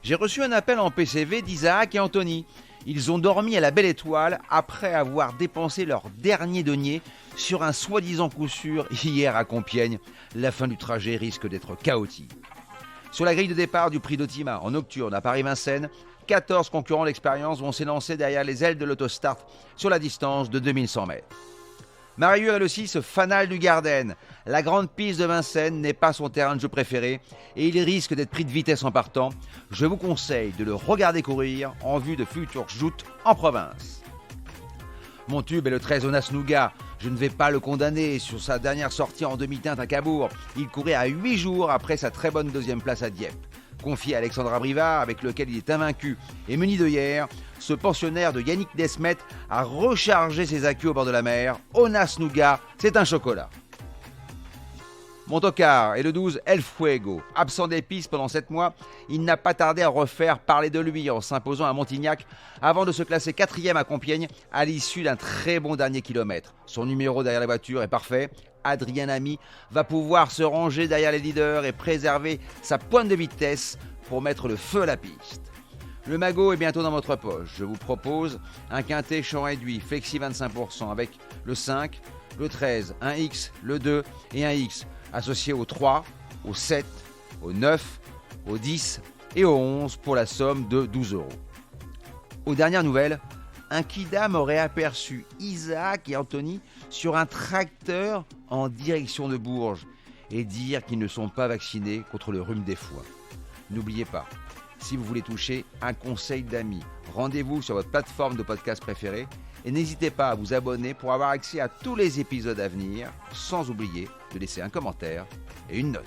J'ai reçu un appel en PCV d'Isaac et Anthony. Ils ont dormi à la Belle Étoile après avoir dépensé leur dernier denier sur un soi-disant coup sûr hier à Compiègne. La fin du trajet risque d'être chaotique. Sur la grille de départ du prix d'Otima en nocturne à Paris-Vincennes, 14 concurrents d'expérience vont s'élancer derrière les ailes de l'autostart sur la distance de 2100 mètres. Marieux a le 6 Fanal du Garden. La grande piste de Vincennes n'est pas son terrain de jeu préféré et il risque d'être pris de vitesse en partant. Je vous conseille de le regarder courir en vue de futures joutes en province. Mon tube est le 13 Onas Nougat. Je ne vais pas le condamner sur sa dernière sortie en demi-teinte à Cabourg. Il courait à 8 jours après sa très bonne deuxième place à Dieppe. Confié à Alexandre Abrivard, avec lequel il est invaincu et muni de hier, ce pensionnaire de Yannick Desmet a rechargé ses accus au bord de la mer. Onas Nougat, c'est un chocolat. Mon tocard est le 12 El Fuego. Absent des pistes pendant 7 mois, il n'a pas tardé à refaire parler de lui en s'imposant à Montignac avant de se classer 4e à Compiègne à l'issue d'un très bon dernier kilomètre. Son numéro derrière la voiture est parfait. Adrien Lamy va pouvoir se ranger derrière les leaders et préserver sa pointe de vitesse pour mettre le feu à la piste. Le magot est bientôt dans votre poche. Je vous propose un quintet champ réduit, flexi 25% avec le 5, le 13, un X, le 2 et un X, associé au 3, au 7, au 9, au 10 et au 11 pour la somme de 12 €. Aux dernières nouvelles, un kidam aurait aperçu Isaac et Anthony sur un tracteur en direction de Bourges et dire qu'ils ne sont pas vaccinés contre le rhume des foins. N'oubliez pas, si vous voulez toucher un conseil d'amis, rendez-vous sur votre plateforme de podcast préférée et n'hésitez pas à vous abonner pour avoir accès à tous les épisodes à venir, sans oublier de laisser un commentaire et une note.